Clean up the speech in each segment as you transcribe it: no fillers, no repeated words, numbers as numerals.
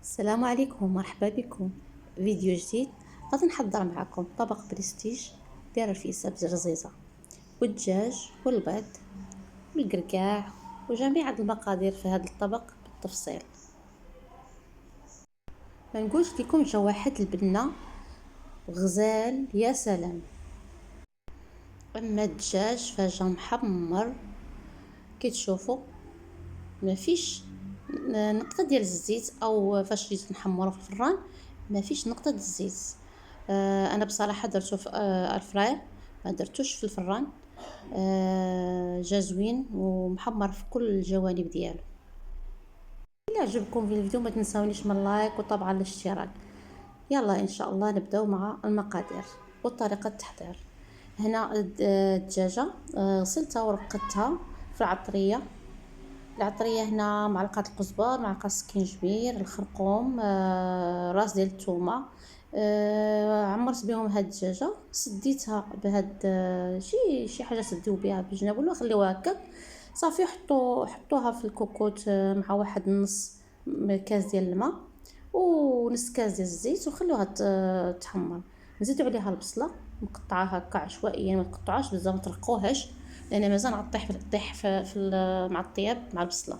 السلام عليكم، مرحبا بكم. فيديو جديد. غادي نحضر معكم طبق بريستيج داير الفيسه بزرزيزه والدجاج والبيض والقرقاع وجميع المقادير في هذا الطبق بالتفصيل. ما نقولش لكم جواحة البنه غزال يا سلام. اما الدجاج فجا محمر كي تشوفوا، ما فيش نقطه ديال الزيت، او فاش جيت نحمره في الفران ما فيش نقطه الزيت. انا بصراحه درته في الفراير، ما درتوش في الفران. جا زوين ومحمر في كل الجوانب ديالو. الا عجبكم في الفيديو ما تنساونيش من لايك وطبعا الاشتراك. يلا ان شاء الله نبداو مع المقادير وطريقه التحضير. هنا الدجاجه غسلتها ورقدتها في العطريه. هنا معلقه القزبر، معلقه سكينجبير، الخرقوم، راس ديال الثومه. عمرت بهم هاد الدجاجه، سديتها بهاد شي حاجه سديو بها بجناب ولا خليوها هكا صافي. حطوها في الكوكوط مع واحد نص كاس ديال الماء ونص كاس ديال الزيت وخلوها تحمر. نزيدو عليها البصله مقطعه هكا عشوائيا، ما تقطعوهاش بزاف، ما ترقوهاش لان مازال غطيح مع الطياب مع البصله.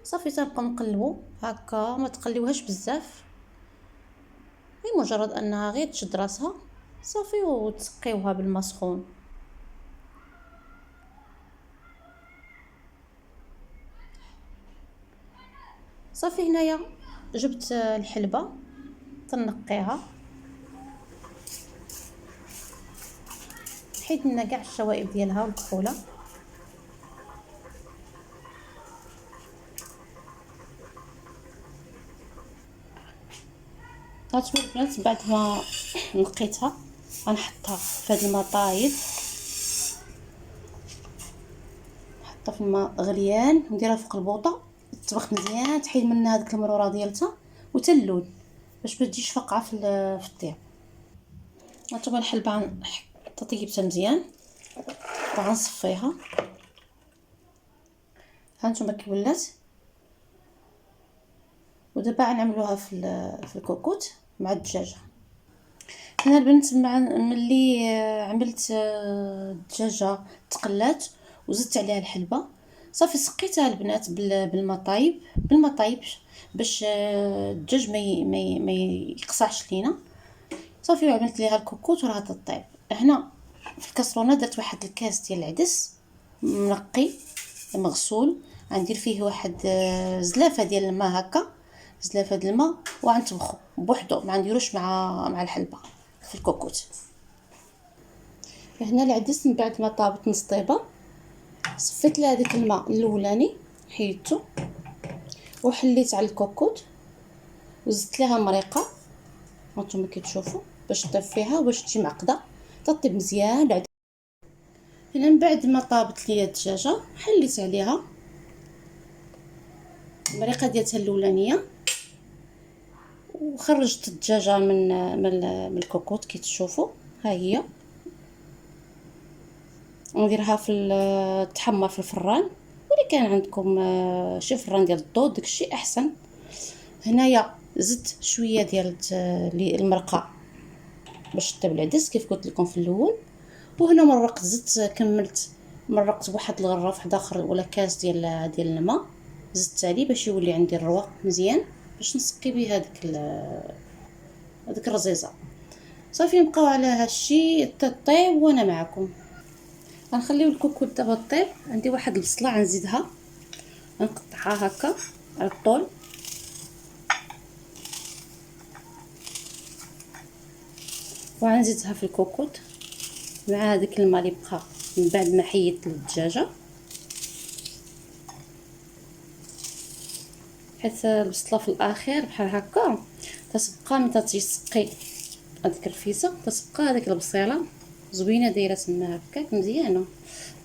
صافي تنبقاو نقلبو هكا، ما تقليوهاش بزاف، هي مجرد انها غير تشد راسها صافي، وتسقيوها بالماء سخون. صافي هنايا جبت الحلبه تنقيها، حيت لنا كاع الشوائب ديالها والكحوله. هاتوا البنات بعد ما نقيتها غنحطها في هذا الماء طايب، نحطها في الماء غليان ونديرها فوق البوطه تطبخ مزيان، تحيد منها هذيك المروره ديالتها وتلون باش ما تجيش فقعه في الطياب. هانتوما الحلبه طيبتها مزيان وغنصفيها. هانتوما كي ولات، ودابا غنعملوها في الكوكوط مع الدجاجه. هنا البنت ملي عملت الدجاجه تقلات وزدت عليها الحلبه، صافي سقيتها البنات بالماء طايب باش الدجاج ما يقصعش لينا. صافي وعملت ليها الكوكوط وراها تطيب. هنا في الكاسرونه درت واحد الكاس ديال العدس منقي مغسول، غندير فيه واحد زلافه ديال الماء هكا، زلافه ديال الماء، وغنطبخو بوحدو، ما نديروش مع الحلبه في الكوكوط. هنا العدس من بعد ما طابت نص طيبه صفيت لها هذاك الماء الاولاني، حيدته وحليت على الكوكوط وزدت لها مريقه هانتوما كتشوفوا باش طيب فيها وباش تجي معقده تطيب مزيان. بعد هنا من بعد ما طابت ليا الدجاجه حليت عليها المريقه ديالتها الاولانيه وخرجت الدجاجه من الكوكوط كي تشوفوا. ها هي نديرها تحمر في الفران، ولا كان عندكم شي فران ديال الضوء داكشي احسن. هنايا زدت شويه ديال المرقه باش طيب العدس كيف قلت لكم في الاول. وهنا مرقت، زدت كملت مرقت واحد الغراف واحد اخر ولا كاس ديال الماء، زدت عليه باش يولي عندي الرواق مزيان باش نسقي به هذيك الرزيزه. صافي نبقاو على هادشي طيب وانا معكم. غنخليو الكوكوط دابا طيب. عندي واحد البصله غنزيدها، غنقطعها هكا على الطول، وغنزيدها في الكوكوط مع هذاك الماء اللي بقى من بعد ما حيدت الدجاجه، حيت البصله في الاخير بحال هكا تتبقى ملي تيسقي هذيك الرفيسه تتبقى هذيك البصيله زوينه دايره تما هكاك مزيانه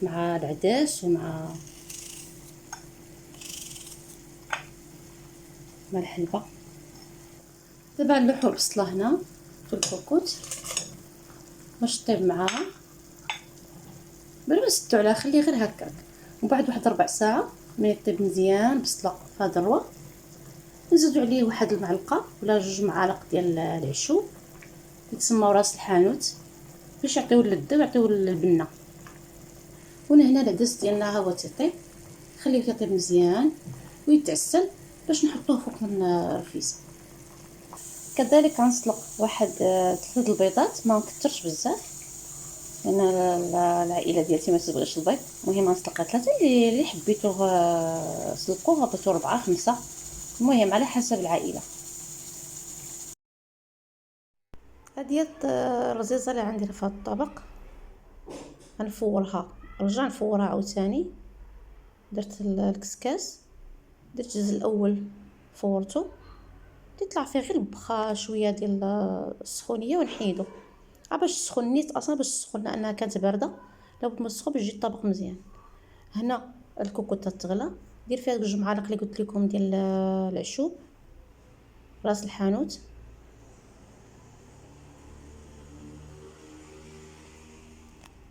مع العدس ومع الحلبه. دابا نلوحو البصله هنا في الكوكوط باش طيب معاها بلا ما نسدو عليها، خليه غير هكاك. وبعد واحد ربع ساعه ملي طيب مزيان البصله في هذا الرواق نزيدو عليه واحد المعلقه ولا 2 معالق ديال العشوب يتسموا راس الحانوت باش يعطيو اللذه ويعطيو البنه. هنا العدس ديالنا ها هو تيطيب، خليه يطيب مزيان ويتعسل باش نحطوه فوق من الرفيسه. كذلك غنسلق واحد 3 البيضات، ما نكثرش بزاف لان العائله ديالتي ما تبغيش البيض. المهم غنسلق 3 اللي حبيتوه سلقوه، غطيتو 4 5، المهم على حسب العائله. هذه الرزيزه اللي عندي في هذا الطبق غنفورها، نرجع نفورها عاوتاني. درت الكسكاس، درت الجزء الاول فورته، تطلع فيه غير البخار شويه ديال السخونيه ونحيدو باش تسخن نيت اصلا، باش تسخن لانها كانت بارده، لابد ما تسخن باش يجي الطبق مزيان. هنا الكوكوطه تغلى، دير فيها 2 معالق اللي قلت لكم ديال العشوب راس الحانوت،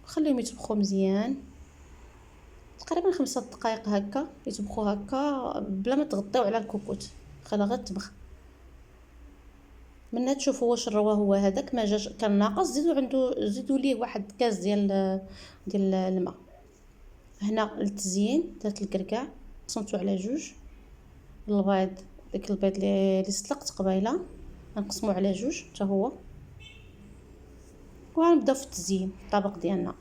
خليهم يطبخوا مزيان تقريبا 5 دقائق هكا، يطبخوا هكا بلا ما تغطيو على الكوكوط، خليها غير تطبخ. منها تشوفوا واش الروا هو هذاك ما جاش كان ناقص، زيدوا ليه واحد كاس ديال الماء. هنا للتزيين درت الكركاع قسمته على 2، البيض داك البيض اللي سلقت قبيله غنقسموه على 2 حتى هو، وغنبداو في التزيين الطبق ديالنا.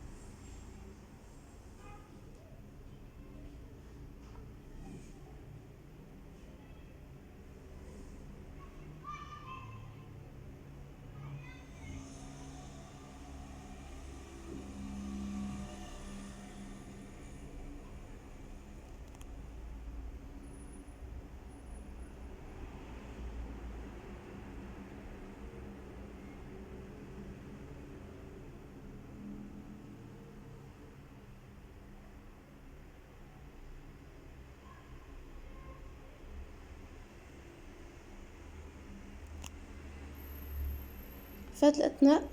في هذا الاثناء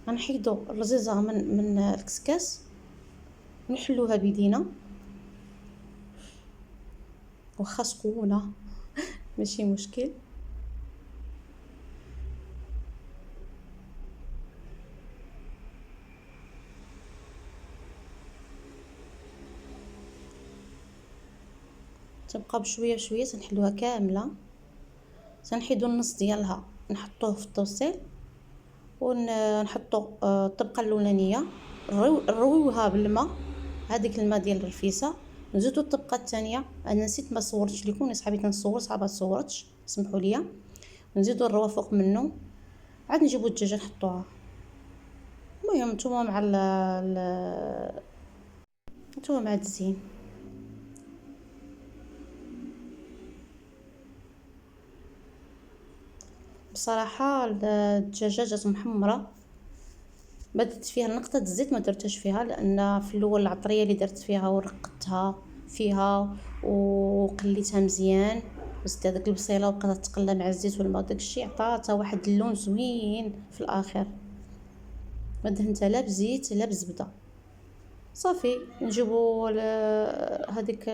غنحيدو الرزيزه من الكسكاس ونحلوها بيدينا، واخا سخونه ماشي مشكل. تبقى بشويه بشويه تنحلوها كامله، تنحيدو النص ديالها نحطوه في الطوسيل ونحطو الطبقه الاولانيه نرويوها بالماء، هذيك الماء ديال الرفيسه، نزيدو الطبقه الثانيه. انا نسيت ما صورتش لكم، صحابي كنصور صعبه صورتش، سمحوا لي. نزيدو الروا فوق منه، عاد نجيبو الدجاجه نحطوها. المهم نتوما مع نتوما مع التزيين. بصراحه الدجاجه جات محمره، بدت فيها نقطه الزيت ما درتهاش فيها، لان في الاول العطريه اللي درت فيها ورقتها فيها وقليتها مزيان، وزدت هذاك البصيله وبقات تقلى مع الزيت والماء، داكشي عطاتها واحد اللون زوين في الاخر. ما دهنتها لا بزيت لا بزبده. صافي نجيبو هذيك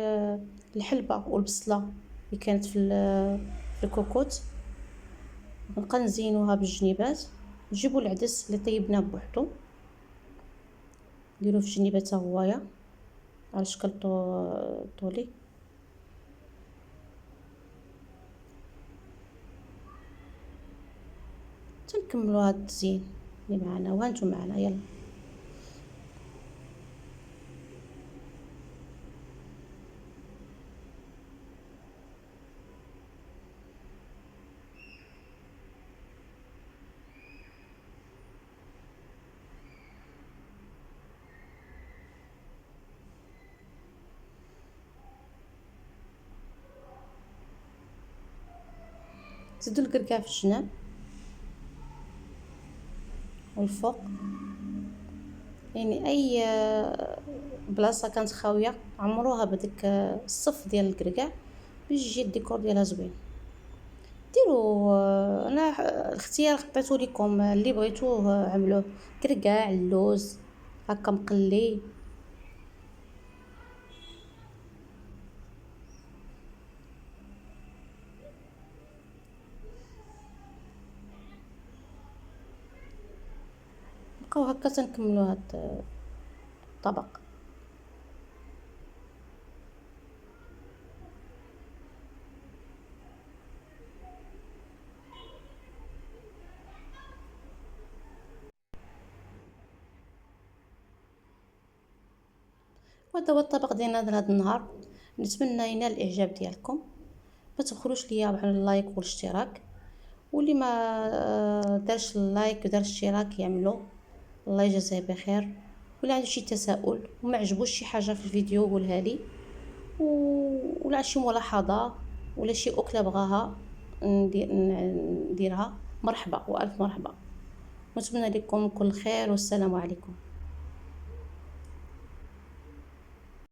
الحلبه والبصله اللي كانت في الكوكوط، نبقى نزينوها بالجنيبات. نجيبو العدس اللي طيبناه بوحدو نديروه في الجنيبات حتى هويا على شكل طولي. تنكملوا هذا التزيين اللي معنا، وهانتم معنا يلا. زيدوا الكركاع في الجناب والفوق، يعني اي بلاصه كانت خاويه عمروها بديك الصف ديال الكركاع باش يجي الديكور ديالها زوين. ديروا انا الاختيار خطيتو لكم اللي بغيتوه عملوه، كركاع اللوز هكا مقلي. نبقاو هكا تنكملو هاد الطبق. وهذا هو الطبق ديالنا لهذا النهار. نتمنى ينال الاعجاب ديالكم. ما تبخلوش ليا على اللايك والاشتراك، واللي ما دارش اللايك ودار الاشتراك يعملو. الله يجزاه بخير. ولا عنده شي تساؤل وما عجبوش شي حاجه في الفيديو قولها لي، ولا شي ملاحظه ولا شي اكله بغاها نديرها، مرحبا والف مرحبا. نتمنى لكم كل خير والسلام عليكم.